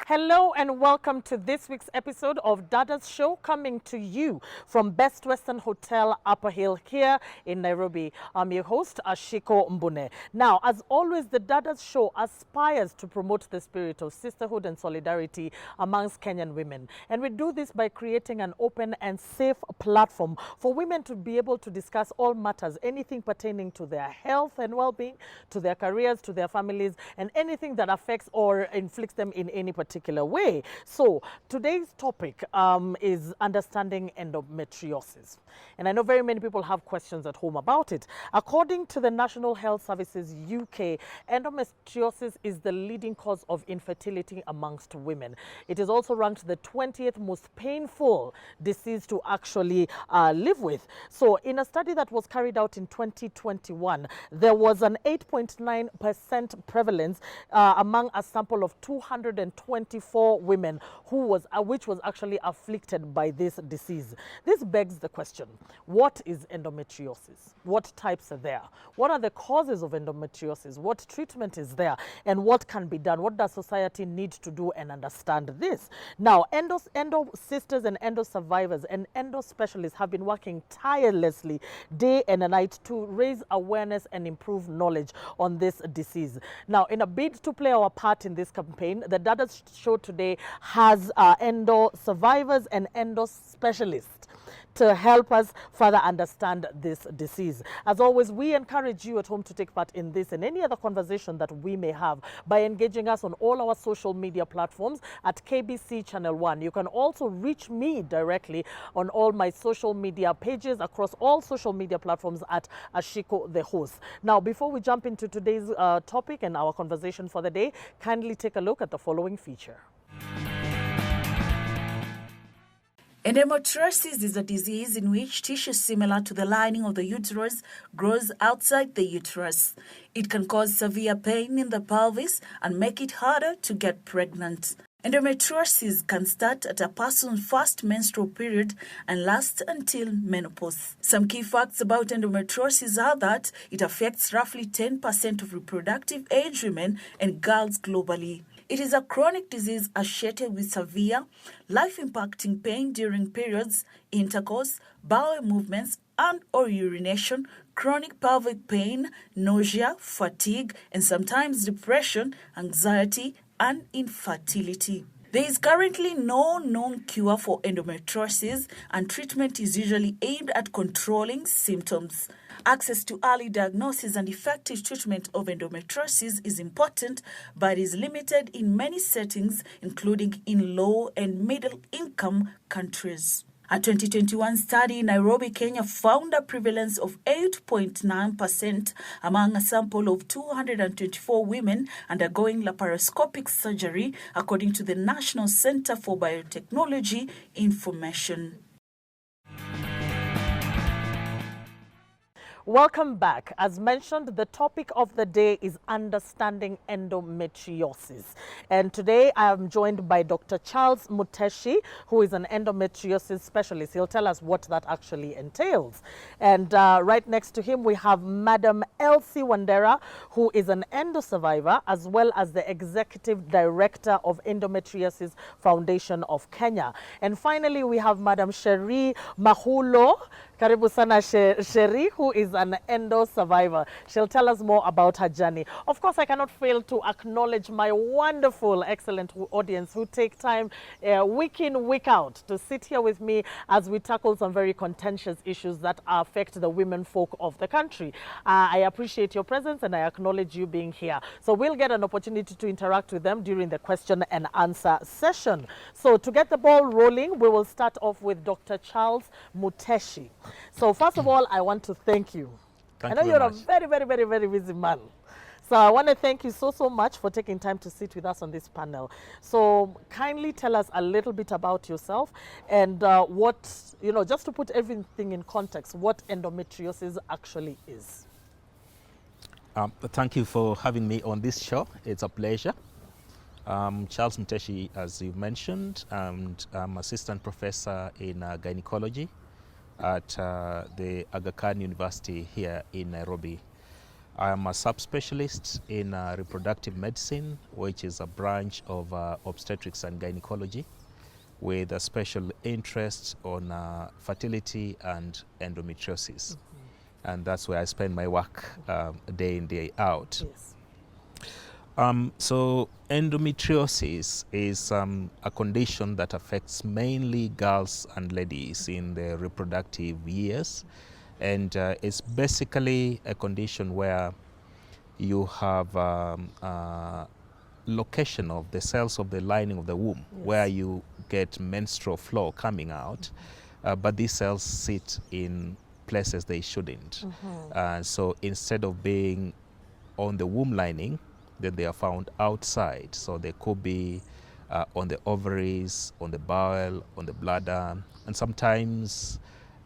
Hello and welcome to this week's episode of Dadas Show, coming to you from Best Western Hotel, Upper Hill, here in Nairobi. I'm your host, Ashiko Mbune. Now, as always, the Dadas Show aspires to promote the spirit of sisterhood and solidarity amongst Kenyan women. And we do this by creating an open and safe platform for women to be able to discuss all matters, anything pertaining to their health and well-being, to their careers, to their families, and anything that affects or inflicts them in any particular way. So today's topic is understanding endometriosis. And I know very many people have questions at home about it. According to the National Health Services UK, endometriosis is the leading cause of infertility amongst women. It is also ranked the 20th most painful disease to actually live with. So in a study that was carried out in 2021, there was an 8.9% prevalence among a sample of 224 women which was actually afflicted by this disease. This begs the question, what is endometriosis? What types are there? What are the causes of endometriosis? What treatment is there? And what can be done? What does society need to do and understand this? Now, endo sisters and endo survivors and endo specialists have been working tirelessly day and night to raise awareness and improve knowledge on this disease. Now, in a bid to play our part in this campaign, the Dadas Show today has endo survivors and endo specialists to help us further understand this disease. As always, we encourage you at home to take part in this and any other conversation that we may have by engaging us on all our social media platforms at KBC Channel 1. You can also reach me directly on all my social media pages across all social media platforms at Ashiko the host. Now, before we jump into today's topic and our conversation for the day, kindly take a look at the following feature. Endometriosis is a disease in which tissue similar to the lining of the uterus grows outside the uterus. It can cause severe pain in the pelvis and make it harder to get pregnant. Endometriosis can start at a person's first menstrual period and last until menopause. Some key facts about endometriosis are that it affects roughly 10% of reproductive age women and girls globally. It is a chronic disease associated with severe, life-impacting pain during periods, intercourse, bowel movements, and/or urination, chronic pelvic pain, nausea, fatigue, and sometimes depression, anxiety, and infertility. There is currently no known cure for endometriosis, and treatment is usually aimed at controlling symptoms. Access to early diagnosis and effective treatment of endometriosis is important, but is limited in many settings, including in low and middle-income countries. A 2021 study in Nairobi, Kenya found a prevalence of 8.9% among a sample of 224 women undergoing laparoscopic surgery, according to the National Center for Biotechnology information. Welcome back. As mentioned, the topic of the day is understanding endometriosis. And today I am joined by Dr. Charles Muteshi, who is an endometriosis specialist. He'll tell us what that actually entails. And right next to him, we have Madam Elsie Wandera, who is an endo survivor, as well as the Executive Director of Endometriosis Foundation of Kenya. And finally, we have Madam Sheri Mahulo. Karibu sana Sheri, who is an endo survivor. She'll tell us more about her journey. Of course, I cannot fail to acknowledge my wonderful, excellent audience who take time week in, week out to sit here with me as we tackle some very contentious issues that affect the women folk of the country. I appreciate your presence and I acknowledge you being here. So we'll get an opportunity to interact with them during the question and answer session. So to get the ball rolling, we will start off with Dr. Charles Muteshi. So first of all, I want to thank you. I know you're a very, very, very, very busy man. So I want to thank you so much for taking time to sit with us on this panel. So kindly tell us a little bit about yourself and just to put everything in context, what endometriosis actually is. Thank you for having me on this show. It's a pleasure. Charles Muteshi, as you mentioned, and I'm assistant professor in gynecology at the Aga Khan University here in Nairobi. I am a subspecialist in reproductive medicine, which is a branch of obstetrics and gynecology, with a special interest on fertility and endometriosis. And that's where I spend my work day in, day out. Yes. So endometriosis is a condition that affects mainly girls and ladies in their reproductive years. And it's basically a condition where you have location of the cells of the lining of the womb, Yes. where you get menstrual flow coming out, but these cells sit in places they shouldn't. So instead of being on the womb lining, then they are found outside. So they could be on the ovaries, on the bowel, on the bladder, and sometimes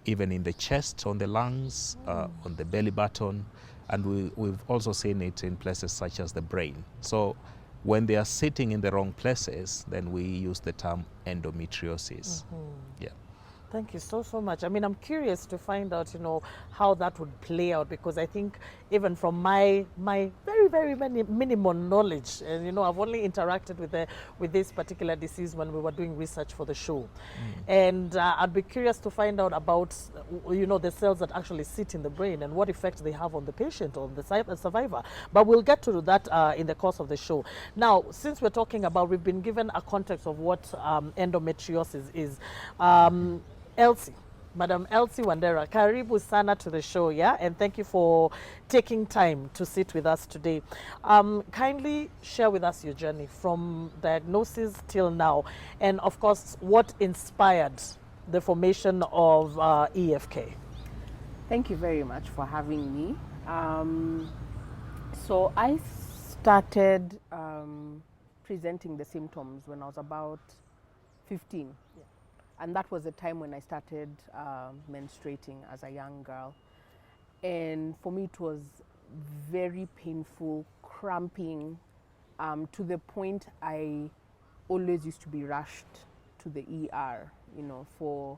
even in the chest, on the lungs, on the belly button. And we've also seen it in places such as the brain. So when they are sitting in the wrong places, then we use the term endometriosis. Yeah. Thank you so much. I mean, I'm curious to find out, how that would play out, because I think even from my very minimal knowledge, and I've only interacted with this particular disease when we were doing research for the show, and I'd be curious to find out about the cells that actually sit in the brain and what effect they have on the patient or the survivor. But we'll get to that in the course of the show. Now, since we're talking about, we've been given a context of what endometriosis is. Elsie, Madam Elsie Wandera, karibu sana to the show, yeah? And thank you for taking time to sit with us today. Kindly share with us your journey from diagnosis till now, and of course, what inspired the formation of EFK. Thank you very much for having me. So I started presenting the symptoms when I was about 15. Yeah. And that was the time when I started menstruating as a young girl. And for me, it was very painful, cramping, to the point I always used to be rushed to the ER, for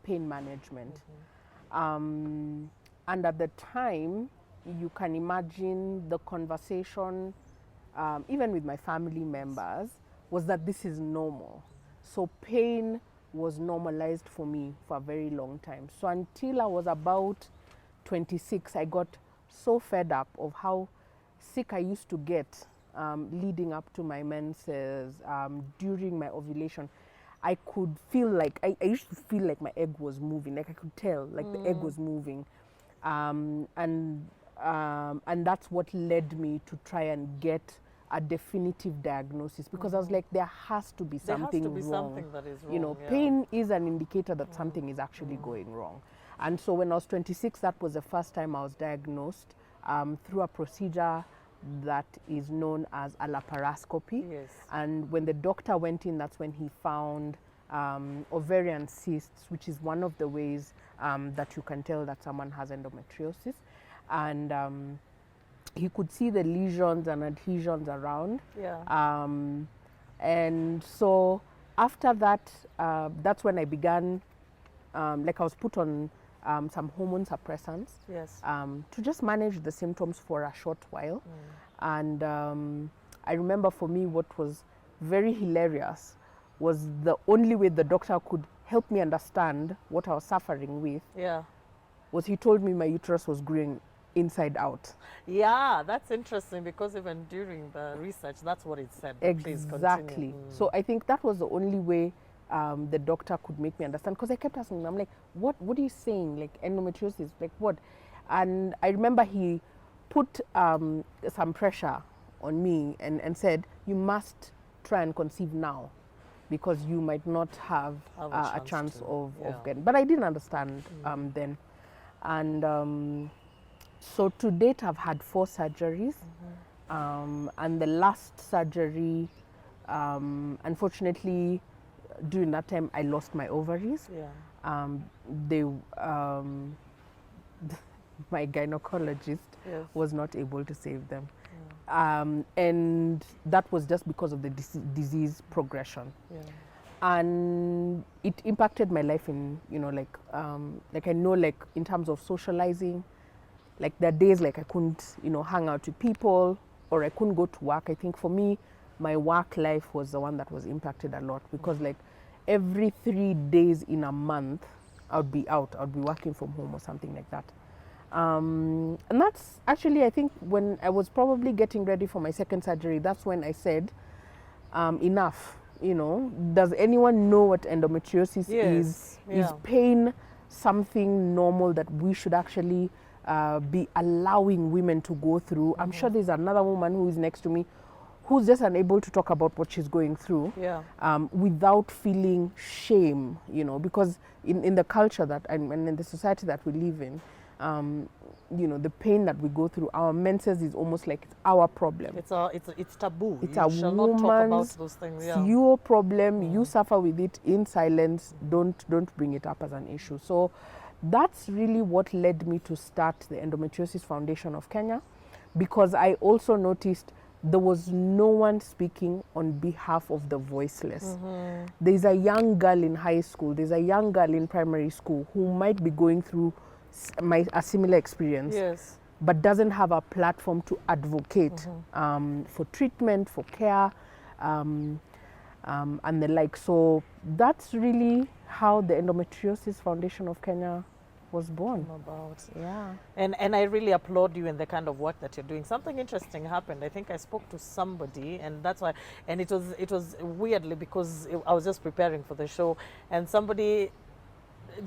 pain management. And at the time, you can imagine the conversation, even with my family members, was that this is normal. So pain was normalized for me for a very long time. So until I was about 26, I got so fed up of how sick I used to get leading up to my menses, during my ovulation. I could feel like, I used to feel like my egg was moving, like I could tell, like the egg was moving. And that's what led me to try and get a definitive diagnosis, because I was like, there has to be something wrong. Something that is wrong. Yeah. Pain is an indicator that something is actually going wrong. And so when I was 26, that was the first time I was diagnosed through a procedure that is known as a laparoscopy. Yes. And when the doctor went in, that's when he found ovarian cysts, which is one of the ways that you can tell that someone has endometriosis. And he could see the lesions and adhesions around. Yeah. And so after that, that's when I began, I was put on some hormone suppressants. Yes. To just manage the symptoms for a short while. And I remember for me what was very hilarious was the only way the doctor could help me understand what I was suffering with. Yeah. Was he told me my uterus was growing inside out. Yeah, that's interesting, because even during the research, that's what it said. Please continue. Exactly. So I think that was the only way the doctor could make me understand, because I kept asking him, I'm like, what are you saying? Like endometriosis, like what? And I remember he put some pressure on me and said, you must try and conceive now, because you might not have a chance of getting. But I didn't understand then. And so to date, I've had 4 surgeries. And the last surgery, unfortunately, during that time, I lost my ovaries. Yeah. My gynecologist Yes. was not able to save them. And that was just because of the disease progression. Yeah. And it impacted my life in, I know, in terms of socializing, like there are days like I couldn't, hang out with people, or I couldn't go to work. I think for me, my work life was the one that was impacted a lot, because like every 3 days in a month, I'd be out. I'd be working from home or something like that. And that's actually, I think, when I was probably getting ready for my second surgery, that's when I said, enough. Does anyone know what endometriosis is? Yeah. Is pain something normal that we should actually be allowing women to go through? I'm sure there's another woman who is next to me who's just unable to talk about what she's going through, without feeling shame, because in the culture that and in the society that we live in, the pain that we go through, our menses is almost like it's our problem. It's taboo. It's you a shall not talk about woman's, those things. it's your problem. You suffer with it in silence. Don't bring it up as an issue. So that's really what led me to start the Endometriosis Foundation of Kenya, because I also noticed there was no one speaking on behalf of the voiceless. There's a young girl in high school, there's a young girl in primary school who might be going through a similar experience, but doesn't have a platform to advocate for treatment, for care, and the like. So that's really how the Endometriosis Foundation of Kenya was born. And I really applaud you in the kind of work that you're doing. Something interesting happened. I think I spoke to somebody, and that's why, and it was weirdly, because I was just preparing for the show, and somebody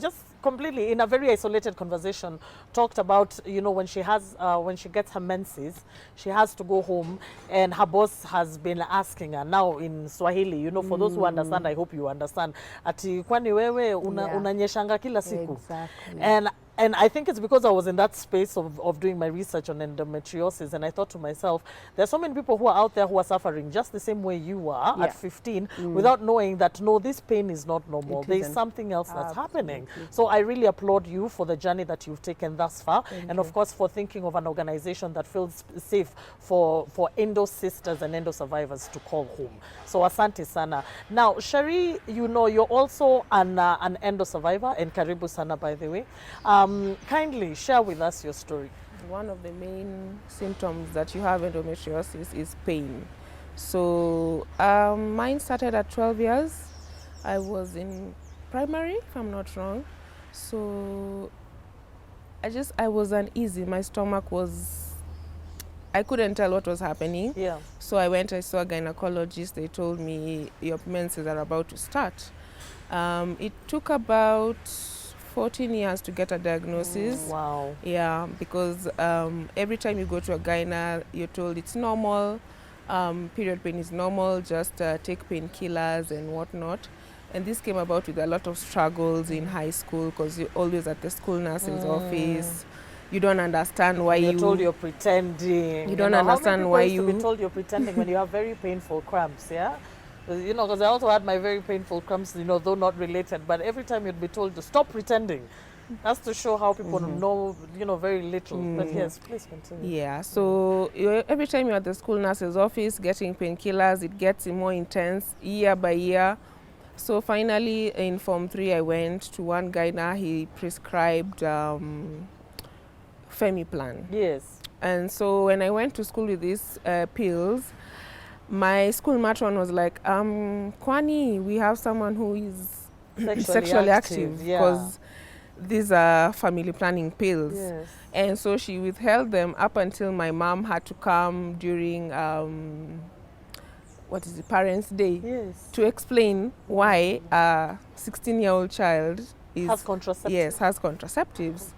just completely in a very isolated conversation talked about, when she gets her menses, she has to go home, and her boss has been asking her now in Swahili, for those who understand, I hope you understand, ati kwani wewe unanyeshanga kila siku. Exactly. And I think it's because I was in that space of doing my research on endometriosis, and I thought to myself, there's so many people who are out there who are suffering just the same way you are at 15, without knowing that, no, this pain is not normal. There's something else that's happening. So I really applaud you for the journey that you've taken thus far, and of course for thinking of an organization that feels safe for endo sisters and endo survivors to call home. So asante sana. Now, Shari, you're also an endo survivor, and karibu sana, by the way. Kindly share with us your story. One of the main symptoms that you have endometriosis is pain. So mine started at 12 years. I was in primary, if I'm not wrong. So I was uneasy. My stomach I couldn't tell what was happening. So I saw a gynecologist. They told me your menses are about to start. It took about 14 years to get a diagnosis. Wow. Yeah, because every time you go to a gyna, you're told it's normal, period pain is normal, just take painkillers and whatnot. And this came about with a lot of struggles in high school, because you're always at the school nurse's office. You don't understand why you're told you're pretending. You don't understand why you... to be told you're pretending when you have very painful cramps, yeah? Because I also had my very painful cramps, though not related, but every time you'd be told to stop pretending. That's to show how people know, very little. But yes, please continue. Yeah, so every time you're at the school nurse's office getting painkillers, it gets more intense year by year. So finally, in Form 3, I went to one gyna. He prescribed Femiplan. Yes. And so when I went to school with these pills, my school matron was like, Kwani, we have someone who is sexually active, because these are family planning pills. Yes. And so she withheld them up until my mom had to come during Parents' Day, to explain why a 16-year-old child has contraceptives. Yes, has contraceptives.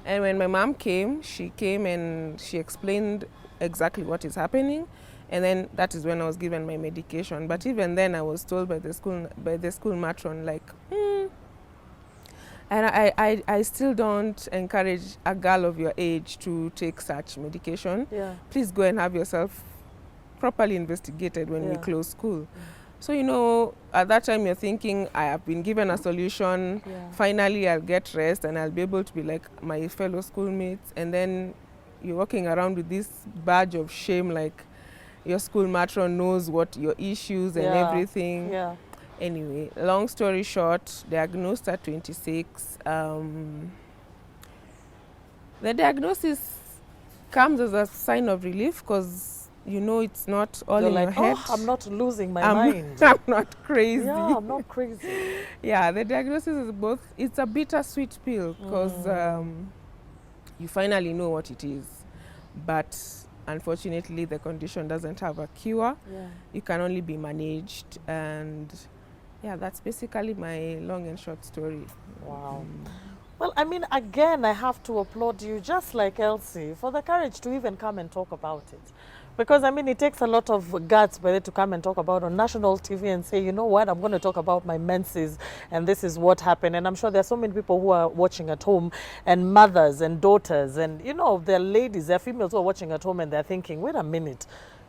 And when my mom came, she came and she explained exactly what is happening. And then that is when I was given my medication. But even then, I was told by the school matron, like, and I still don't encourage a girl of your age to take such medication. Please go and have yourself properly investigated when we close school. So, at that time you're thinking, I have been given a solution, finally I'll get rest and I'll be able to be like my fellow schoolmates. And then you're walking around with this badge of shame, like your school matron knows what your issues and everything. Anyway, long story short, diagnosed at 26. The diagnosis comes as a sign of relief because you know it's not all You're in like, your head. oh, I'm not losing my I'm, mind. I'm not crazy. Yeah, I'm not crazy. Yeah, the diagnosis is both. It's a bittersweet pill because you finally know what it is, but unfortunately the condition doesn't have a cure. Yeah. It can only be managed, and yeah, that's basically my long and short story. Wow. Well, I mean, again, I have to applaud you, just like Elsie, for the courage to even come and talk about it. Because, I mean, it takes a lot of guts by the to come and talk about on national TV and say, you know what, I'm going to talk about my menses and this is what happened. And I'm sure there are so many people who are watching at home, and mothers and daughters and, you know, there are ladies, there are females who are watching at home and they're thinking, wait a minute,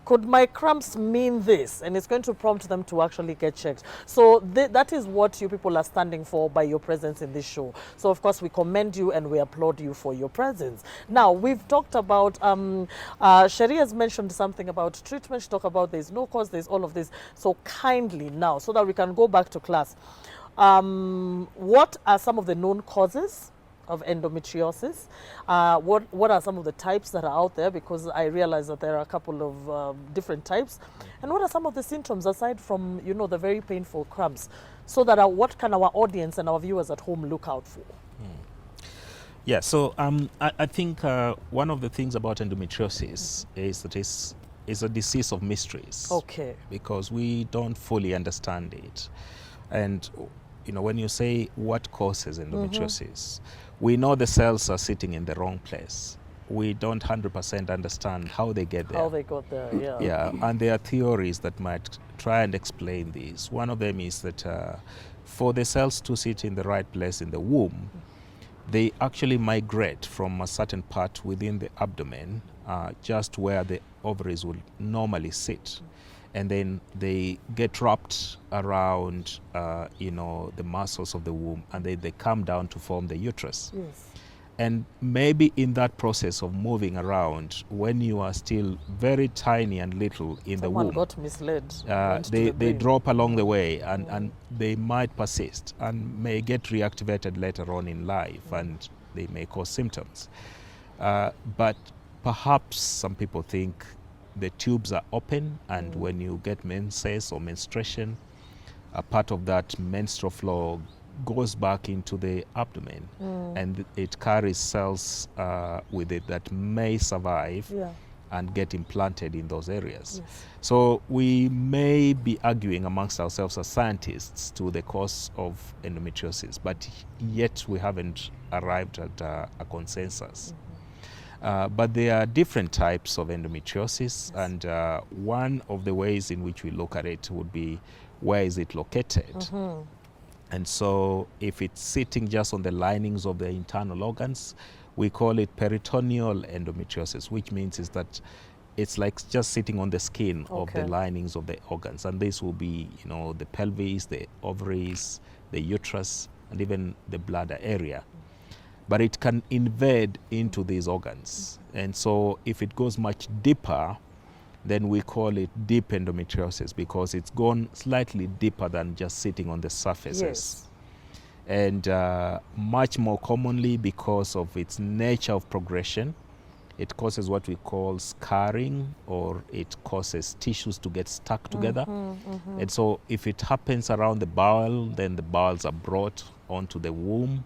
could my cramps mean this? And it's going to prompt them to actually get checked. So that is what you people are standing for by your presence in this show. So of course we commend you and we applaud you for your presence. Now we've talked about, Sherry has mentioned something about treatment. She talked about there's no cause, there's all of this. So kindly now, so that we can go back to class, what are some of the known causes of endometriosis? What are some of the types that are out there? Because I realize that there are a couple of different types. And what are some of the symptoms aside from, you know, the very painful cramps? So that what can our audience and our viewers at home look out for? Yeah, so I think one of the things about endometriosis is that it's a disease of mysteries. Okay. Because we don't fully understand it. And, you know, when you say what causes endometriosis, we know the cells are sitting in the wrong place. We don't 100% understand how they get there. How they got there, yeah. Yeah, and there are theories that might try and explain this. One of them is that for the cells to sit in the right place in the womb, they actually migrate from a certain part within the abdomen, just where the ovaries would normally sit. And then they get wrapped around, you know, the muscles of the womb, and then they come down to form the uterus. Yes. And maybe in that process of moving around, when you are still very tiny and little in the womb, got misled. They drop along the way, and they might persist and may get reactivated later on in life, and they may cause symptoms. But perhaps some people think the tubes are open, and when you get menses or menstruation, a part of that menstrual flow goes back into the abdomen, and it carries cells with it that may survive and get implanted in those areas. Yes. So we may be arguing amongst ourselves as scientists to the cause of endometriosis, but yet we haven't arrived at a consensus. But there are different types of endometriosis, and one of the ways in which we look at it would be, where is it located? And so if it's sitting just on the linings of the internal organs, we call it peritoneal endometriosis, which means is that it's like just sitting on the skin of the linings of the organs. And this will be, you know, the pelvis, the ovaries, the uterus, and even the bladder area. But it can invade into these organs. And so if it goes much deeper, then we call it deep endometriosis, because it's gone slightly deeper than just sitting on the surfaces. Yes. And much more commonly, because of its nature of progression, it causes what we call scarring, or it causes tissues to get stuck together. And so if it happens around the bowel, then the bowels are brought onto the womb.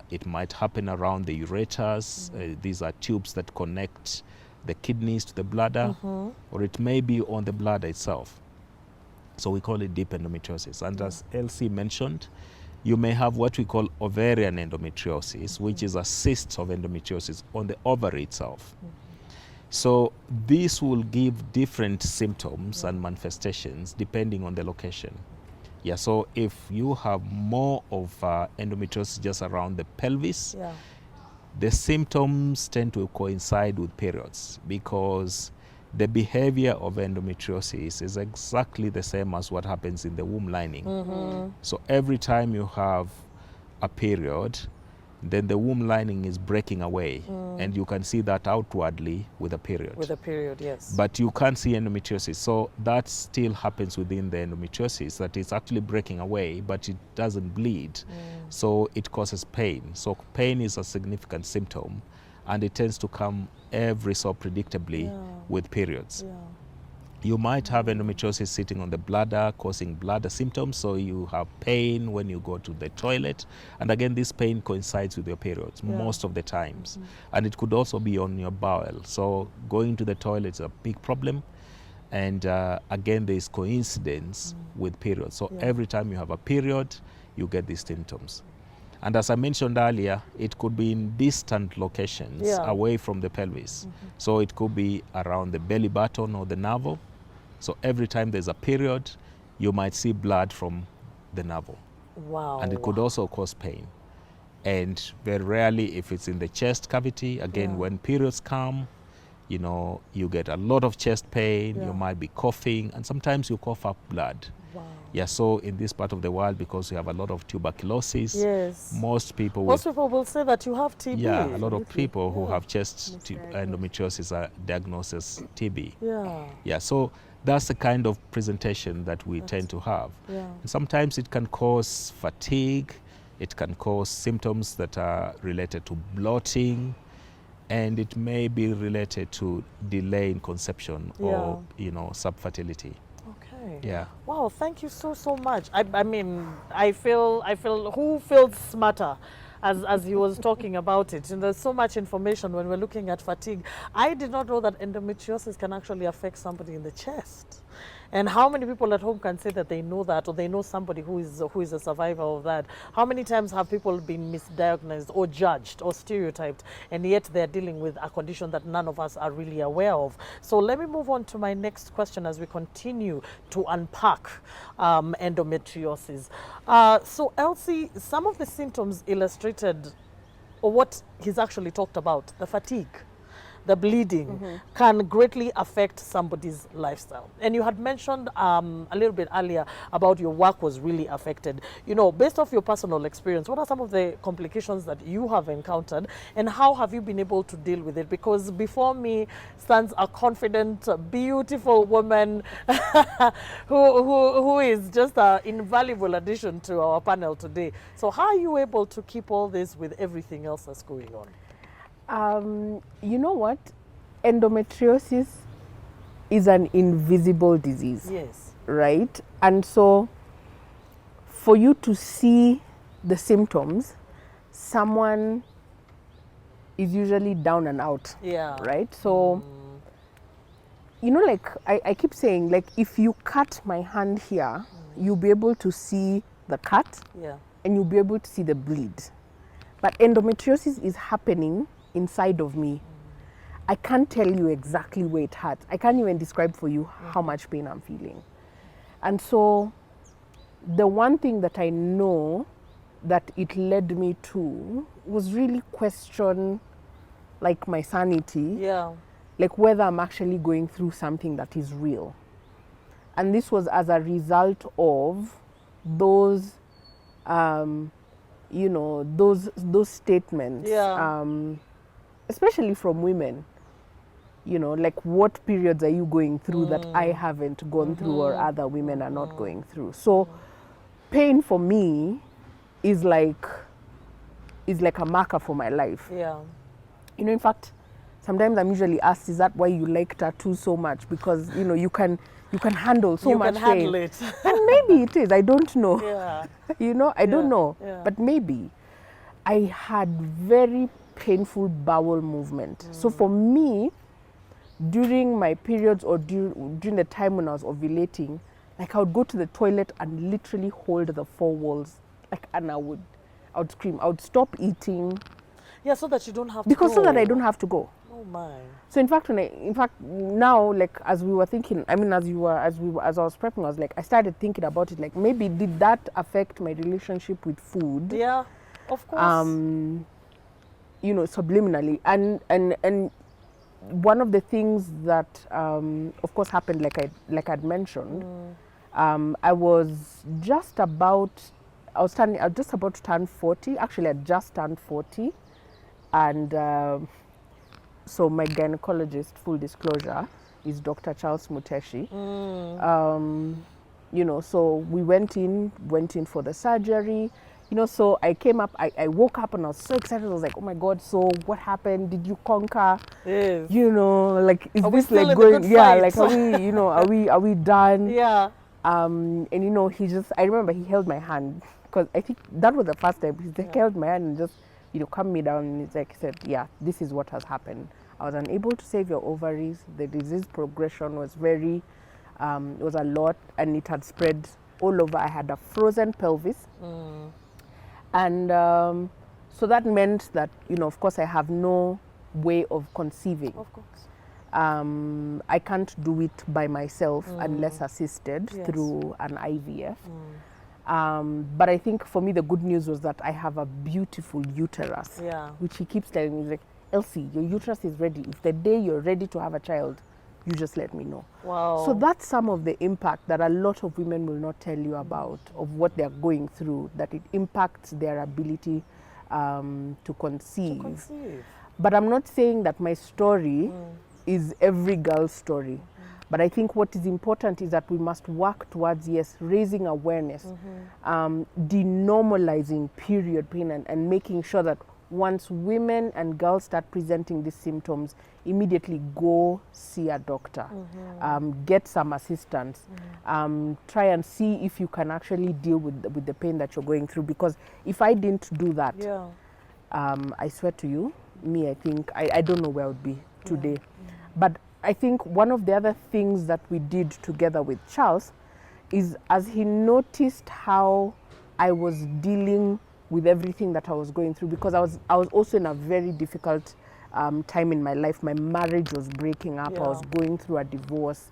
It might happen around the ureters. These are tubes that connect the kidneys to the bladder, or it may be on the bladder itself. So we call it deep endometriosis. And as Elsie mentioned, you may have what we call ovarian endometriosis, which is a cyst of endometriosis on the ovary itself. So this will give different symptoms and manifestations depending on the location. Yeah, so if you have more of endometriosis just around the pelvis, the symptoms tend to coincide with periods, because the behavior of endometriosis is exactly the same as what happens in the womb lining. So every time you have a period, then the womb lining is breaking away, and you can see that outwardly with a period. With a period, yes. But you can't see endometriosis. So that still happens within the endometriosis, that it's actually breaking away, but it doesn't bleed. So it causes pain. So pain is a significant symptom. and it tends to come every so predictably with periods. Yeah. You might have endometriosis sitting on the bladder, causing bladder symptoms, so you have pain when you go to the toilet. And again, this pain coincides with your periods most of the times. And it could also be on your bowel. So going to the toilet is a big problem. And again, there is coincidence with periods. So every time you have a period, you get these symptoms. And as I mentioned earlier, it could be in distant locations away from the pelvis. So it could be around the belly button or the navel. So every time there's a period, you might see blood from the navel. Wow. And it could also cause pain. And very rarely, if it's in the chest cavity, again, when periods come, you know, you get a lot of chest pain, you might be coughing, and sometimes you cough up blood. Wow. Yeah, so in this part of the world, because we have a lot of tuberculosis, Yes. most people Most people will say that you have TB. yeah, a lot of people who have chest endometriosis are diagnosed as TB. Yeah. Yeah, so that's the kind of presentation that we tend to have. Yeah. And sometimes it can cause fatigue, it can cause symptoms that are related to bloating, and it may be related to delay in conception or, you know, subfertility. Okay. Yeah. Wow, thank you so much. I mean, I feel who feels smarter as he was talking about it. And there's so much information when we're looking at fatigue. I did not know that endometriosis can actually affect somebody in the chest. And how many people at home can say that they know that, or they know somebody who is a survivor of that? How many times have people been misdiagnosed or judged or stereotyped, and yet they're dealing with a condition that none of us are really aware of? So let me move on to my next question as we continue to unpack endometriosis. So Elsie, some of the symptoms illustrated, or what he's actually talked about, the fatigue, the bleeding, can greatly affect somebody's lifestyle. And you had mentioned a little bit earlier about your work was really affected. You know, based off your personal experience, what are some of the complications that you have encountered, and how have you been able to deal with it? Because before me stands a confident, beautiful woman who is just an invaluable addition to our panel today. So how are you able to keep all this with everything else that's going on? You know what? Endometriosis is an invisible disease. Yes. Right? And so for you to see the symptoms, someone is usually down and out. Yeah. Right? So, you know, like I keep saying, like, if you cut my hand here, you'll be able to see the cut, and you'll be able to see the bleed. But endometriosis is happening inside of me. I can't tell you exactly where it hurts. I can't even describe for you how much pain I'm feeling. And so the one thing that I know that it led me to was really question, like, my sanity. Yeah. Like whether I'm actually going through something that is real. And this was as a result of those you know, those statements, especially from women, you know, like, what periods are you going through that I haven't gone through or other women are not going through? So pain for me is like a marker for my life. Yeah. You know, in fact, sometimes I'm usually asked, is that why you like tattoos so much? Because, you know, you can handle so much pain. You can handle it. And maybe it is, I don't know. Yeah. You know, I don't know. Yeah. But maybe I had very painful bowel movement. So for me, during my periods or during the time when I was ovulating, like, I would go to the toilet and literally hold the four walls, like, and I would scream. I would stop eating. Yeah, so that you don't have to because go. so that I don't have to go. Oh my. So in fact, now, like, as we were thinking, I mean, as I was prepping, I was like, I started thinking about it, like, maybe did that affect my relationship with food? Yeah, of course. You know, subliminally, and one of the things that, of course, happened, like I'd mentioned, I was just about to turn 40. Actually, I just turned 40, and so my gynecologist, full disclosure, is Dr. Charles Muteshi. You know, so we went in for the surgery. you know, so I came up, I woke up and I was so excited. I was like, oh my God, so what happened? Did you conquer? Yes. You know, like, is Are we this still like in the going, good yeah, fight? like, are we, you know, are we done? Yeah. And you know, I remember he held my hand, because I think that was the first time. He held my hand and just, you know, calmed me down. And he's like, he said, yeah, this is what has happened. I was unable to save your ovaries. The disease progression was very, it was a lot, and it had spread all over. I had a frozen pelvis. And so that meant that, you know, of course, I have no way of conceiving. Of course. I can't do it by myself unless assisted Yes. through an IVF. But I think for me, the good news was that I have a beautiful uterus, Yeah. which he keeps telling me, he's like, Elsie, your uterus is ready. If the day you're ready to have a child, you just let me know. Wow. So that's some of the impact that a lot of women will not tell you about, of what they're going through, that it impacts their ability to conceive. But I'm not saying that my story is every girl's story. But I think what is important is that we must work towards, yes, raising awareness, denormalizing period pain, and making sure that once women and girls start presenting these symptoms, immediately go see a doctor, get some assistance, try and see if you can actually deal with the pain that you're going through. Because if I didn't do that, Yeah. I swear to you, I think, I don't know where I would be today. But I think one of the other things that we did together with Charles is, as he noticed how I was dealing with everything that I was going through, because I was also in a very difficult time in my life. My marriage was breaking up. I was going through a divorce,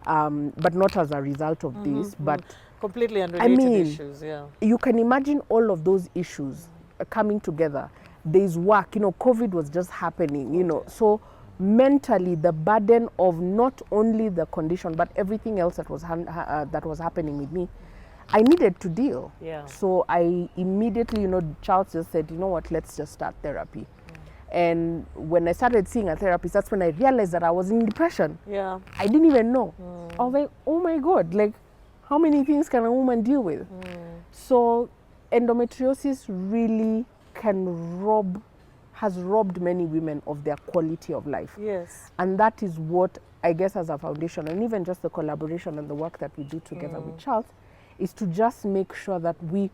but not as a result of this, but completely unrelated I mean, issues. Yeah. You can imagine all of those issues coming together. There's work, you know, COVID was just happening, you know, so mentally the burden of not only the condition but everything else that was happening with me, I needed to deal. Yeah. So I immediately, you know, Charles just said, you know what, let's just start therapy. And when I started seeing a therapist, that's when I realized that I was in depression. Yeah. I didn't even know. I was like, oh my God, like, how many things can a woman deal with? So endometriosis really has robbed many women of their quality of life. Yes. And that is what, I guess, as a foundation, and even just the collaboration and the work that we do together with Charles, is to just make sure that we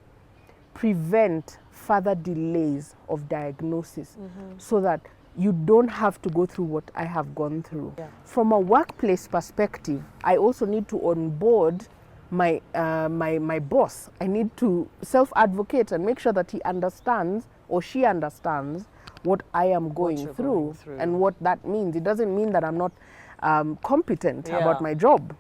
prevent further delays of diagnosis, so that you don't have to go through what I have gone through. Yeah. From a workplace perspective, I also need to onboard my boss. I need to self-advocate and make sure that he understands, or she understands, what I am going through and what that means. It doesn't mean that I'm not competent about my job.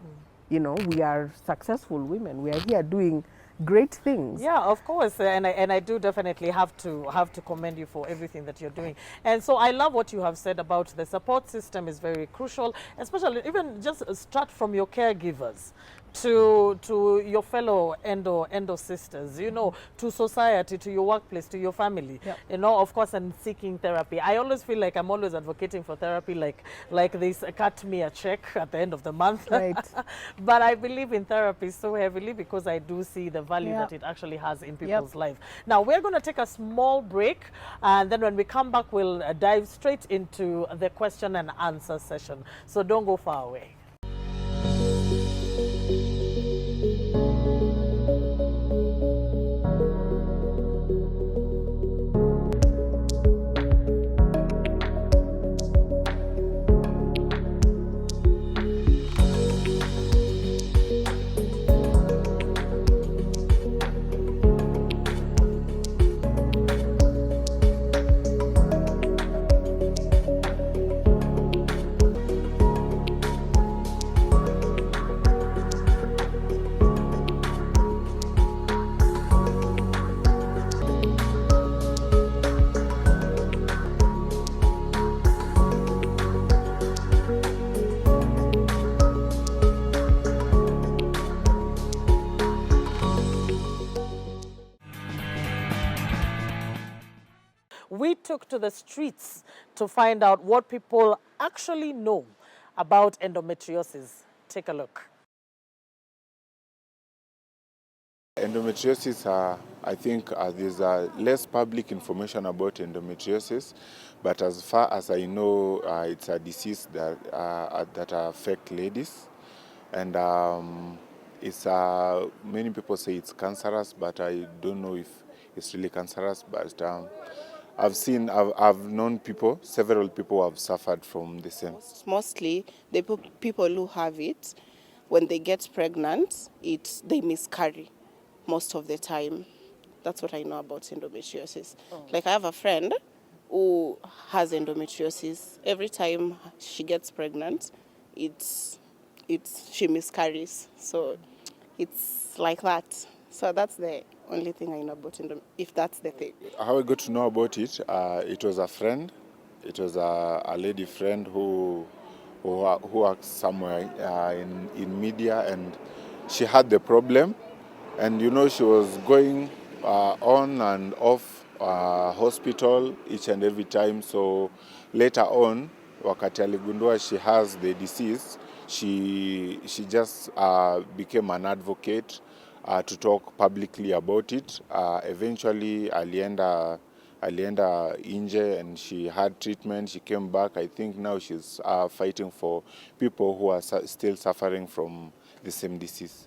You know, we are successful women. We are here doing great things. Yeah, of course, and I do definitely have to commend you for everything that you're doing. And so I love what you have said about the support system is very crucial, especially even just start from your caregivers to your fellow endo sisters, you know, to society, to your workplace, to your family, you know, of course, and seeking therapy. I always feel like I'm always advocating for therapy, like this, cut me a check at the end of the month. Right. But I believe in therapy so heavily because I do see the value that it actually has in people's life. Now, we're going to take a small break, and then when we come back, we'll dive straight into the question and answer session. So don't go far away. We took to the streets to find out what people actually know about endometriosis. Take a look. Endometriosis, I think there's less public information about endometriosis, but as far as I know, it's a disease that affects ladies, and it's many people say it's cancerous, but I don't know if it's really cancerous. But I've known people, several people who have suffered from the same. Mostly, the people who have it, when they get pregnant, they miscarry most of the time. That's what I know about endometriosis. Like I have a friend who has endometriosis. Every time she gets pregnant, she miscarries. So it's like that. So that's the only thing I know about if that's the thing. How I got to know about it, it was a friend. It was a lady friend who works somewhere in media, and she had the problem. And she was going on and off hospital each and every time. So later on, wakati aligundua she has the disease, she just became an advocate to talk publicly about it. Eventually, alienda nje and she had treatment. She came back. I think now she's fighting for people who are still suffering from the same disease.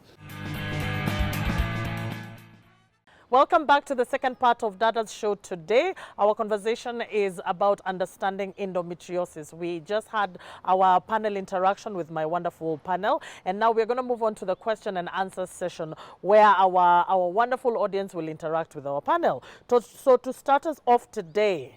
Welcome back to the second part of Dadas show today. Our conversation is about understanding endometriosis. We just had our panel interaction with my wonderful panel, and now we're going to move on to the question and answer session where our wonderful audience will interact with our panel. So to start us off today,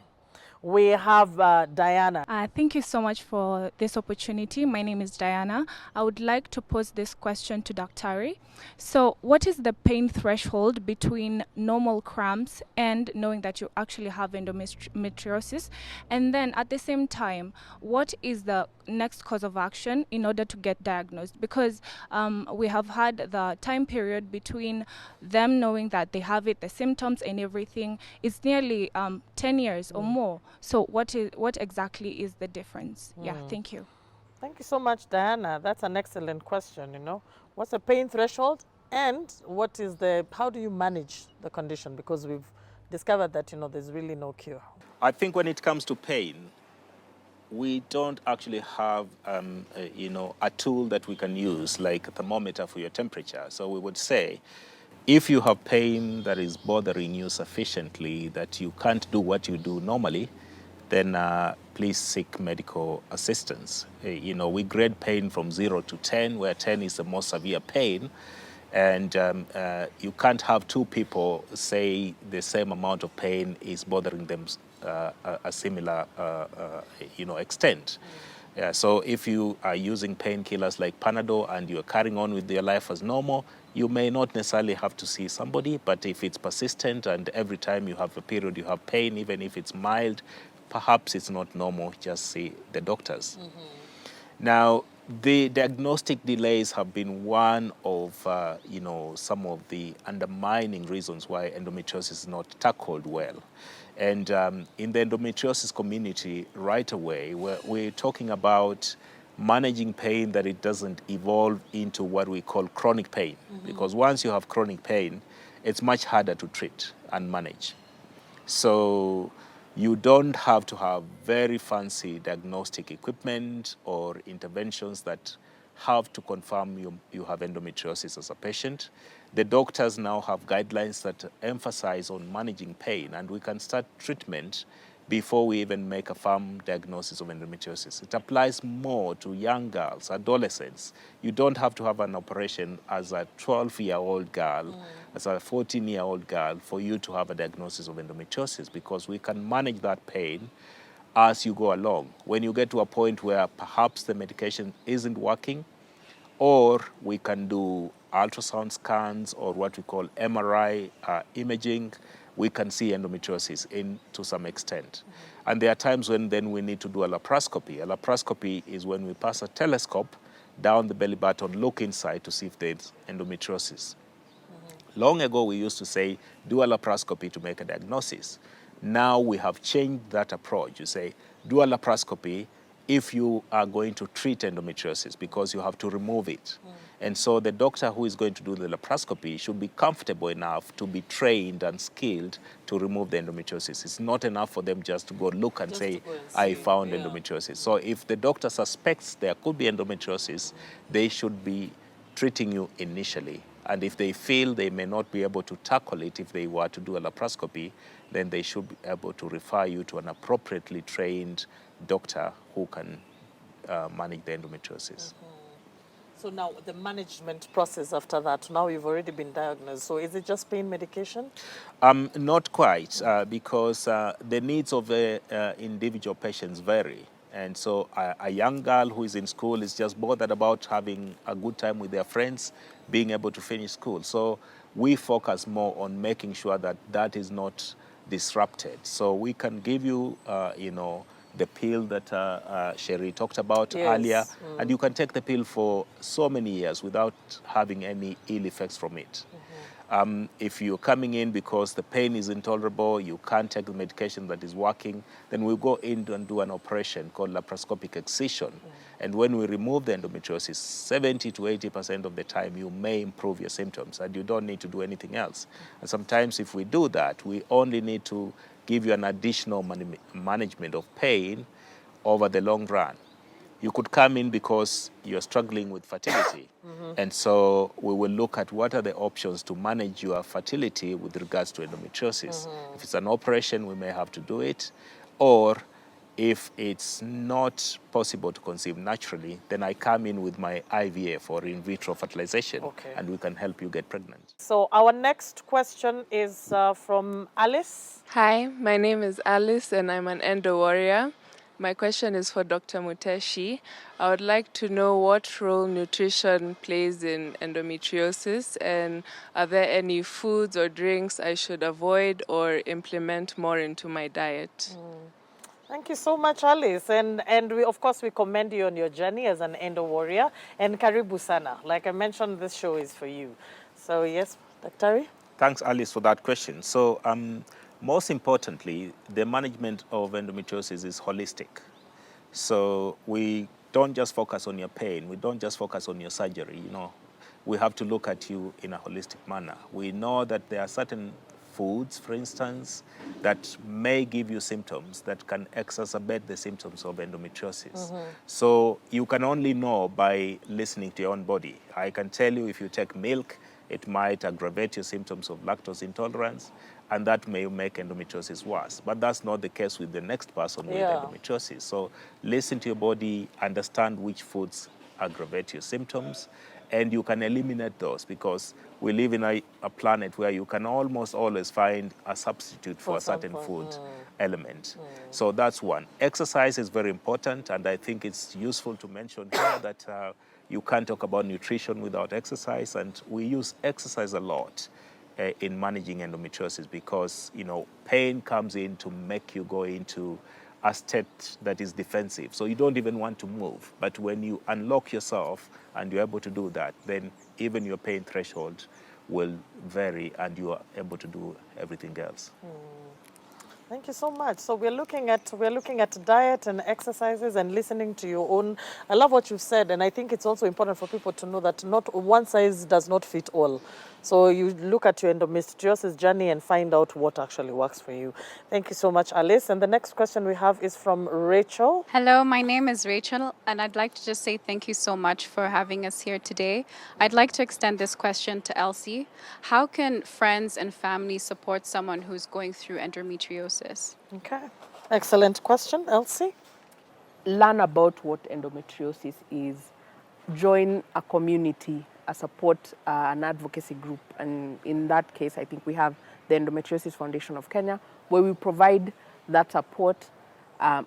we have Diana. Thank you so much for this opportunity. My name is Diana. I would like to pose this question to Dr. Ari. So what is the pain threshold between normal cramps and knowing that you actually have endometriosis? And then at the same time, what is the next course of action in order to get diagnosed? Because we have had the time period between them knowing that they have it, the symptoms and everything, is nearly 10 years or more. So what exactly is the difference? Yeah, thank you. Thank you so much, Diana. That's an excellent question, What's the pain threshold and how do you manage the condition? Because we've discovered that, there's really no cure. I think when it comes to pain, we don't actually have, a tool that we can use like a thermometer for your temperature. So we would say, if you have pain that is bothering you sufficiently that you can't do what you do normally, then please seek medical assistance. We grade pain from 0 to 10, where 10 is the most severe pain. And you can't have two people say the same amount of pain is bothering them a similar extent. Yeah, so if you are using painkillers like Panadol and you're carrying on with your life as normal, you may not necessarily have to see somebody, but if it's persistent and every time you have a period you have pain, even if it's mild, perhaps it's not normal, just see the doctors. Now, the diagnostic delays have been one of, some of the undermining reasons why endometriosis is not tackled well. And in the endometriosis community, right away, we're talking about managing pain that it doesn't evolve into what we call chronic pain. Because once you have chronic pain, it's much harder to treat and manage. So you don't have to have very fancy diagnostic equipment or interventions that have to confirm you have endometriosis as a patient. The doctors now have guidelines that emphasize on managing pain, and we can start treatment before we even make a firm diagnosis of endometriosis. It applies more to young girls, adolescents. You don't have to have an operation as a 12-year-old girl, as a 14-year-old girl, for you to have a diagnosis of endometriosis, because we can manage that pain as you go along. When you get to a point where perhaps the medication isn't working, or we can do ultrasound scans or what we call MRI imaging, we can see endometriosis to some extent. And there are times when then we need to do a laparoscopy. A laparoscopy is when we pass a telescope down the belly button, look inside to see if there's endometriosis. Long ago, we used to say, do a laparoscopy to make a diagnosis. Now we have changed that approach. You say, do a laparoscopy. if you are going to treat endometriosis, because you have to remove it. And so the doctor who is going to do the laparoscopy should be comfortable enough to be trained and skilled to remove the endometriosis. It's not enough for them just to go look and say, I found endometriosis. So if the doctor suspects there could be endometriosis, they should be treating you initially. And if they feel they may not be able to tackle it if they were to do a laparoscopy, then they should be able to refer you to an appropriately trained doctor who can manage the endometriosis. So now the management process after that, now you've already been diagnosed. So is it just pain medication? Not quite, because the needs of the individual patients vary. And so a young girl who is in school is just bothered about having a good time with their friends, being able to finish school. So we focus more on making sure that that is not disrupted. So we can give you, the pill that Sherry talked about earlier, and you can take the pill for so many years without having any ill effects from it. If you're coming in because the pain is intolerable, you can't take the medication that is working, then we'll go in and do an operation called laparoscopic excision. And when we remove the endometriosis, 70 to 80% of the time, you may improve your symptoms and you don't need to do anything else. And sometimes if we do that, we only need to give you an additional management of pain over the long run. You could come in because you're struggling with fertility. And so we will look at what are the options to manage your fertility with regards to endometriosis. If it's an operation, we may have to do it. Or if it's not possible to conceive naturally, then I come in with my IVF or in vitro fertilization, and we can help you get pregnant. So our next question is from Alice. Hi, my name is Alice and I'm an endo warrior. My question is for Dr. Muteshi. I would like to know what role nutrition plays in endometriosis, and are there any foods or drinks I should avoid or implement more into my diet? Thank you so much, Alice. And we, of course, we commend you on your journey as an endo warrior. And karibu sana. Like I mentioned, this show is for you. So yes, Dr. Thanks, Alice, for that question. So most importantly, the management of endometriosis is holistic. So we don't just focus on your pain. We don't just focus on your surgery. We have to look at you in a holistic manner. We know that there are certain foods, for instance, that may give you symptoms that can exacerbate the symptoms of endometriosis. So you can only know by listening to your own body. I can tell you if you take milk, it might aggravate your symptoms of lactose intolerance, and that may make endometriosis worse. But that's not the case with the next person with endometriosis. So listen to your body, understand which foods aggravate your symptoms, and you can eliminate those, because we live in a planet where you can almost always find a substitute for a certain food element. So that's one. Exercise is very important, and I think it's useful to mention here that you can't talk about nutrition without exercise, and we use exercise a lot in managing endometriosis, because pain comes in to make you go into a state that is defensive. So you don't even want to move. But when you unlock yourself and you're able to do that, then even your pain threshold will vary and you are able to do everything else. Thank you so much. So we're looking at diet and exercises and listening to your own. I love what you've said, and I think it's also important for people to know that not one size does not fit all. So you look at your endometriosis journey and find out what actually works for you. Thank you so much, Alice. And the next question we have is from Rachel. Hello, my name is Rachel, and I'd like to just say thank you so much for having us here today. I'd like to extend this question to Elsie. How can friends and family support someone who's going through endometriosis? Okay, excellent question, Elsie. Learn about what endometriosis is. Join a community, a support, an advocacy group. And in that case, I think we have the Endometriosis Foundation of Kenya, where we provide that support,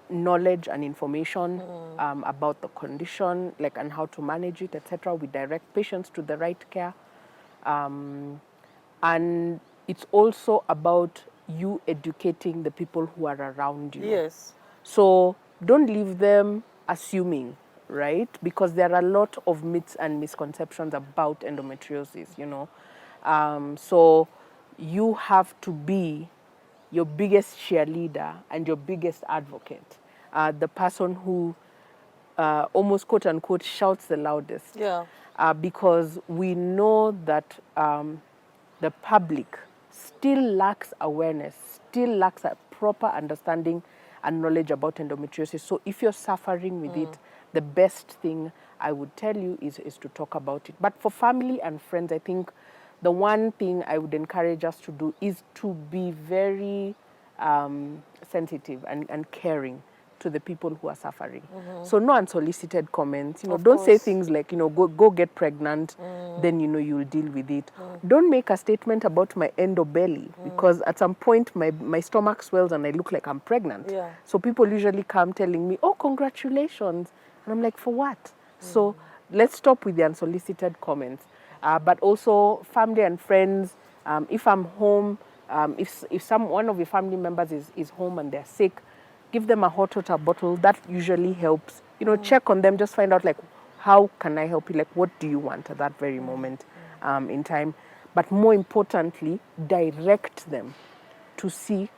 knowledge and information about the condition, and how to manage it, etc. We direct patients to the right care. And it's also about you educating the people who are around you. Yes. So don't leave them assuming, right? Because there are a lot of myths and misconceptions about endometriosis, So you have to be your biggest cheerleader and your biggest advocate, the person who almost quote unquote shouts the loudest. Yeah. Because we know that the public still lacks awareness, still lacks a proper understanding and knowledge about endometriosis. So if you're suffering with it, the best thing I would tell you is to talk about it. But for family and friends, I think the one thing I would encourage us to do is to be very sensitive and caring to the people who are suffering. So no unsolicited comments. Don't say things like, go get pregnant, then, you'll deal with it. Don't make a statement about my endo belly, because at some point my stomach swells and I look like I'm pregnant. Yeah. So people usually come telling me, oh, congratulations. And I'm like, for what? So let's stop with the unsolicited comments. But also family and friends, if I'm home, if one of your family members is home and they're sick, give them a hot water bottle. That usually helps. Check on them, just find out like, how can I help you? Like, what do you want at that very moment in time? But more importantly, direct them to seek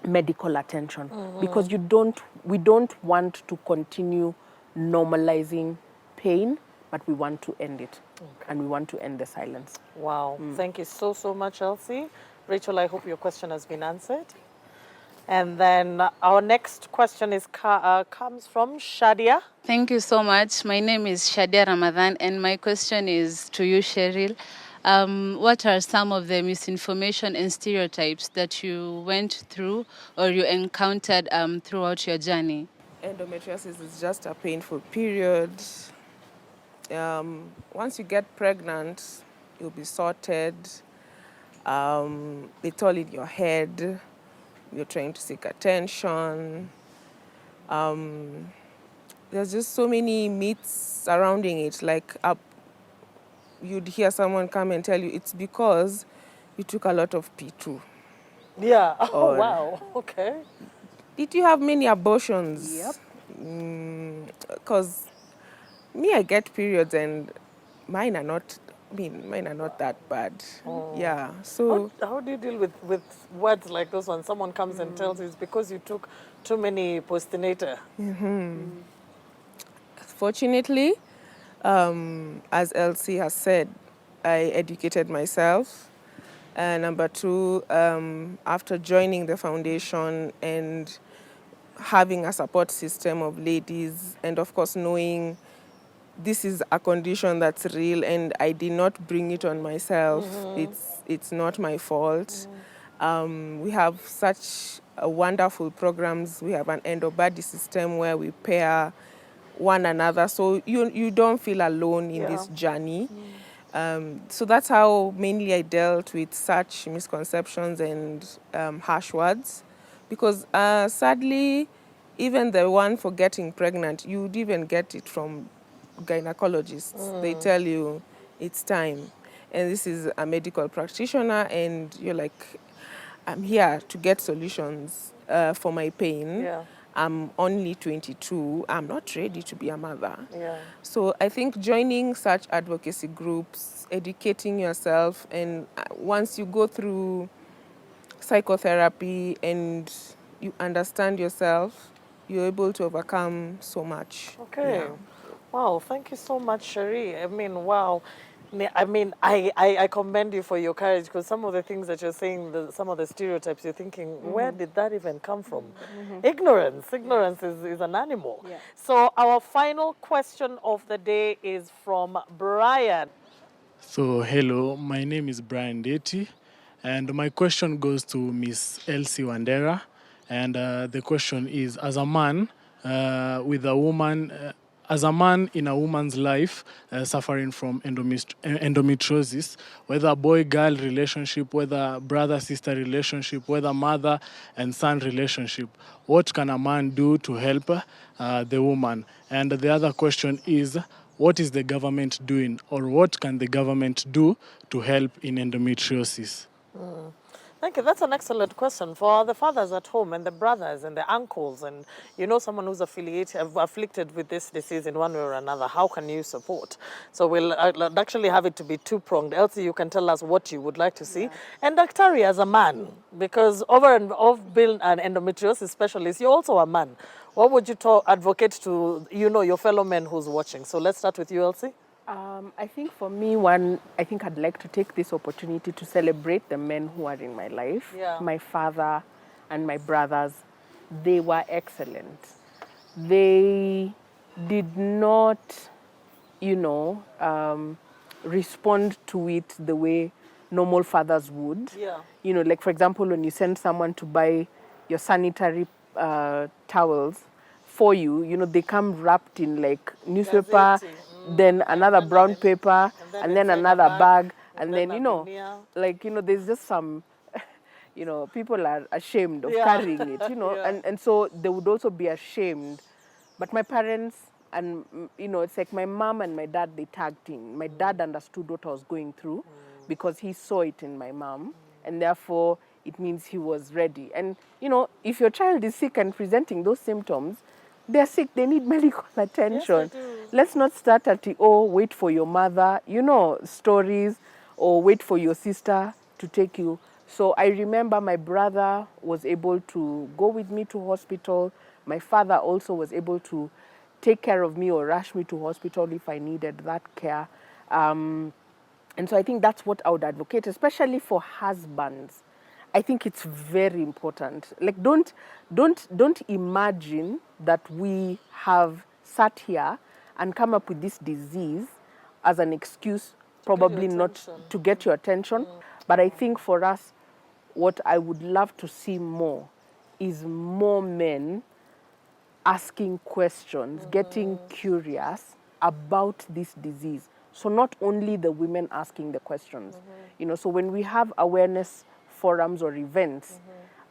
medical attention, because we don't want to continue normalizing pain, but we want to end it, and we want to end the silence. Wow. Thank you so much, Elsie. Rachel, I hope your question has been answered. And then our next question comes from Shadia. Thank you so much. My name is Shadia Ramadan, and my question is to you, Cheryl. What are some of the misinformation and stereotypes that you went through or you encountered throughout your journey? Endometriosis is just a painful period. Once you get pregnant, you'll be sorted. It's all in your head. You're trying to seek attention. There's just so many myths surrounding it. Like you'd hear someone come and tell you it's because you took a lot of P2. Yeah. Oh, wow. Okay. Did you have many abortions? Yep. Because me, I get periods and mine are not that bad. Yeah. So how do you deal with words like those when someone comes and tells you it's because you took too many postinator? Fortunately, as Elsie has said, I educated myself. Number two, after joining the foundation and having a support system of ladies, and of course knowing this is a condition that's real and I did not bring it on myself. It's not my fault. We have such wonderful programs. We have an endo-body system where we pair one another, so you don't feel alone in this journey. So that's how mainly I dealt with such misconceptions and harsh words, because sadly, even the one for getting pregnant, you'd even get it from gynecologists. They tell you it's time, and this is a medical practitioner, and you're like, I'm here to get solutions for my pain. Yeah. I'm only 22. I'm not ready to be a mother. Yeah. So I think joining such advocacy groups, educating yourself, and once you go through psychotherapy and you understand yourself, you're able to overcome so much. Okay. Yeah. Wow, thank you so much, Cherie. I mean, wow. I commend you for your courage, because some of the things that you're saying, some of the stereotypes, you're thinking, where did that even come from? Ignorance is an animal. Yeah. So our final question of the day is from Brian. So hello, my name is Brian Deti, and my question goes to Miss Elsie Wandera, and the question is: as a man with a woman. As a man in a woman's life suffering from endometriosis, whether boy-girl relationship, whether brother-sister relationship, whether mother and son relationship, what can a man do to help the woman? And the other question is, what is the government doing, or what can the government do to help in endometriosis? Thank you. That's an excellent question for the fathers at home and the brothers and the uncles and someone who's afflicted with this disease in one way or another. How can you support? So we'll actually have it to be two-pronged. Elsie, you can tell us what you would like to see. And Daktari as a man, because over and of being an endometriosis specialist, you're also a man. What would you advocate to your fellow men who's watching? So let's start with you, Elsie. I think for me, I think I'd like to take this opportunity to celebrate the men who are in my life. Yeah. My father and my brothers, they were excellent. They did not, respond to it the way normal fathers would. Yeah. Like for example, when you send someone to buy your sanitary towels for you, they come wrapped in like newspaper, Gazette. then another brown paper, inside and then a another bag, and then then, a veneer. there's just some, people are ashamed of Yeah. carrying it, Yeah. and so they would also be ashamed. But my parents, and, it's like my mom and my dad, they tagged in. My dad understood what I was going through because he saw it in my mom, and therefore it means he was ready. And, if your child is sick and presenting those symptoms, they're sick, they need medical attention. Yes, they do. Let's not start at wait for your mother, stories, or wait for your sister to take you. So I remember my brother was able to go with me to hospital. My father also was able to take care of me or rush me to hospital if I needed that care. And so I think that's what I would advocate, especially for husbands. I think it's very important. Like, don't imagine that we have sat here and come up with this disease as an excuse, probably not to get your attention. But I think for us, what I would love to see more is more men asking questions, getting curious about this disease. So not only the women asking the questions, so when we have awareness forums or events,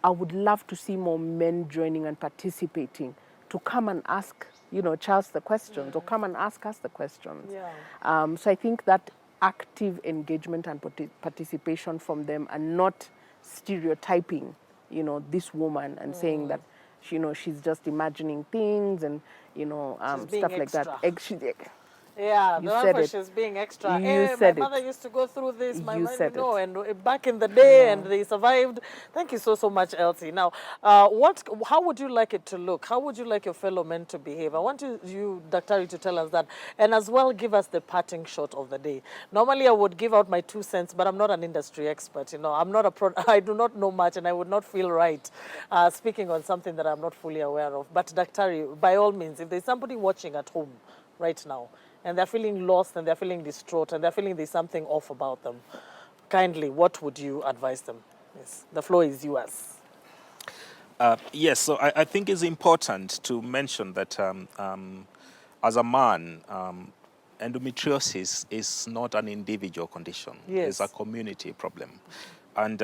I would love to see more men joining and participating to come and ask, Charles the questions or come and ask us the questions. Yeah. So I think that active engagement and participation from them and not stereotyping, this woman and saying that, she's just imagining things and, stuff like that. Yeah, You the one said for it. she's being extra. You my said mother it. used to go through this, my You mother, said it. and back in the day, and they survived. Thank you so much, Elsie. Now, how would you like it to look? How would you like your fellow men to behave? I want you, Daktari, to tell us that, and as well give us the parting shot of the day. Normally, I would give out my 2 cents, but I'm not an industry expert. I'm not I do not know much, and I would not feel right speaking on something that I'm not fully aware of. But Daktari, by all means, if there's somebody watching at home right now, and they're feeling lost and they're feeling distraught and they're feeling there's something off about them, kindly, what would you advise them? Yes, the floor is yours. Yes, so I think it's important to mention that as a man, endometriosis is not an individual condition. Yes. It's a community problem. And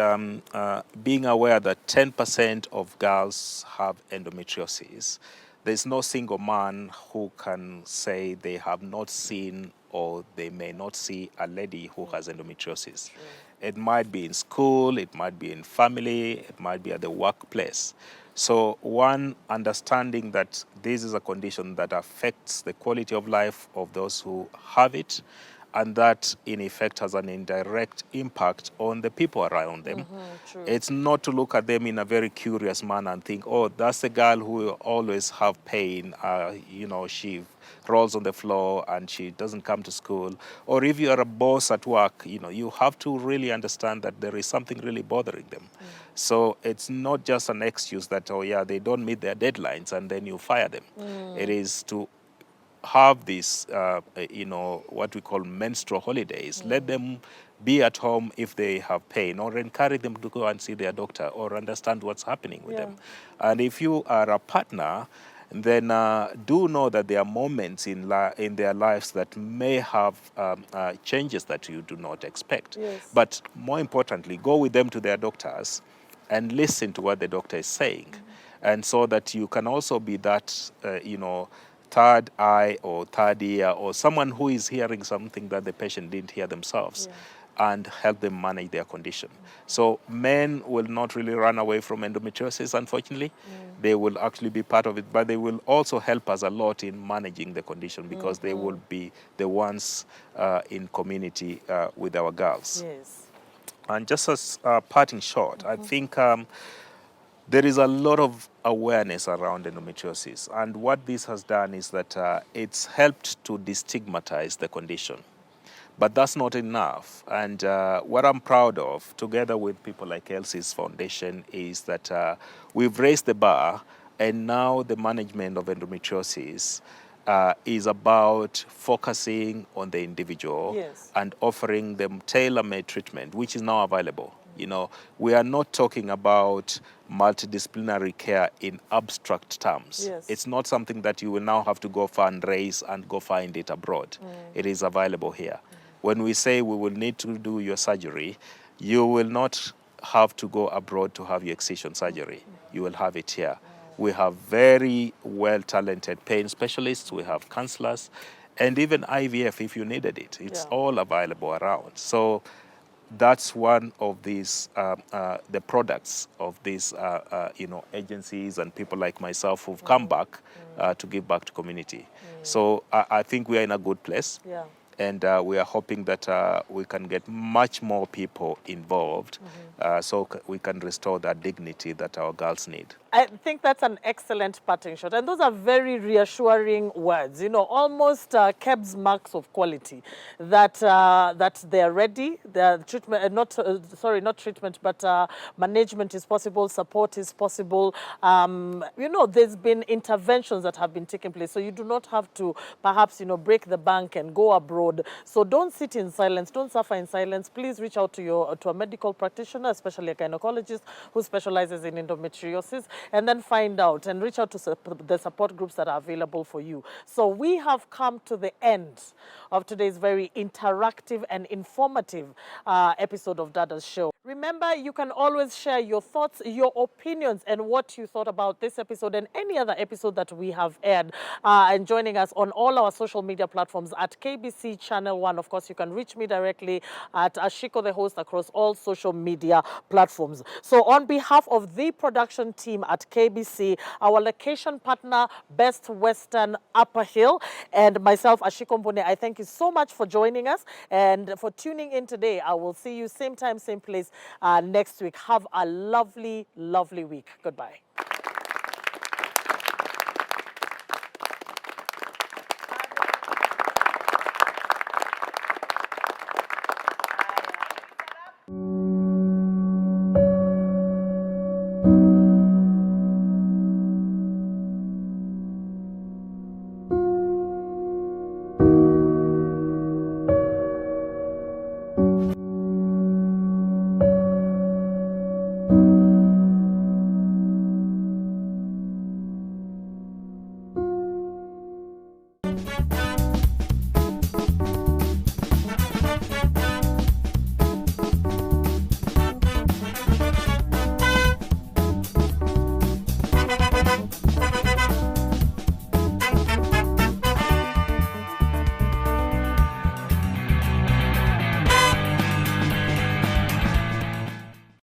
being aware that 10% of girls have endometriosis, there's no single man who can say they have not seen or they may not see a lady who has endometriosis. It might be in school, it might be in family, it might be at the workplace. So one, understanding that this is a condition that affects the quality of life of those who have it, and that in effect has an indirect impact on the people around them. True. It's not to look at them in a very curious manner and think, oh, that's the girl who will always have pain. She rolls on the floor and she doesn't come to school. Or if you're a boss at work, you have to really understand that there is something really bothering them. So it's not just an excuse that, oh yeah, they don't meet their deadlines and then you fire them. It is to have this, what we call menstrual holidays. Let them be at home if they have pain, or encourage them to go and see their doctor or understand what's happening with them. And if you are a partner, then do know that there are moments in their lives that may have changes that you do not expect. Yes. But more importantly, go with them to their doctors and listen to what the doctor is saying. And so that you can also be that, third eye or third ear, or someone who is hearing something that the patient didn't hear themselves. and help them manage their condition. So men will not really run away from endometriosis, unfortunately. They will actually be part of it, but they will also help us a lot in managing the condition because they will be the ones in community with our girls. Yes. And just as parting shot, I think there is a lot of awareness around endometriosis. And what this has done is that it's helped to destigmatize the condition. But that's not enough. And what I'm proud of, together with people like Elsie's Foundation, is that we've raised the bar, and now the management of endometriosis is about focusing on the individual Yes. and offering them tailor-made treatment, which is now available. You know, we are not talking about multidisciplinary care in abstract terms. Yes. It's not something that you will now have to go fundraise and go find it abroad. It is available here. When we say we will need to do your surgery, you will not have to go abroad to have your excision surgery. You will have it here. We have very well-talented pain specialists. We have counselors, and even IVF if you needed it. It's all available around. So that's one of these, the products of these, agencies and people like myself who've come back to give back to community. So I think we are in a good place. Yeah. And we are hoping that we can get much more people involved so we can restore that dignity that our girls need. I think that's an excellent parting shot. And those are very reassuring words, you know, almost Keb's marks of quality, that that they're ready, their treatment, not treatment, but management is possible, support is possible. You know, there's been interventions that have been taking place. So you do not have to perhaps, you know, break the bank and go abroad. So don't sit in silence, don't suffer in silence. Please reach out to a medical practitioner, especially a gynecologist who specializes in endometriosis, and then find out and reach out to the support groups that are available for you. So we have come to the end of today's very interactive and informative episode of Dadas Show. Remember, you can always share your thoughts, your opinions, and what you thought about this episode and any other episode that we have aired. And joining us on all our social media platforms at KBC Channel 1. Of course, you can reach me directly at Ashiko, the host, across all social media platforms. So on behalf of the production team at KBC, our location partner, Best Western Upper Hill, and myself, Ashiko Mbune, I thank you so much for joining us and for tuning in today. I will see you same time, same place next week. Have a lovely, lovely week. Goodbye.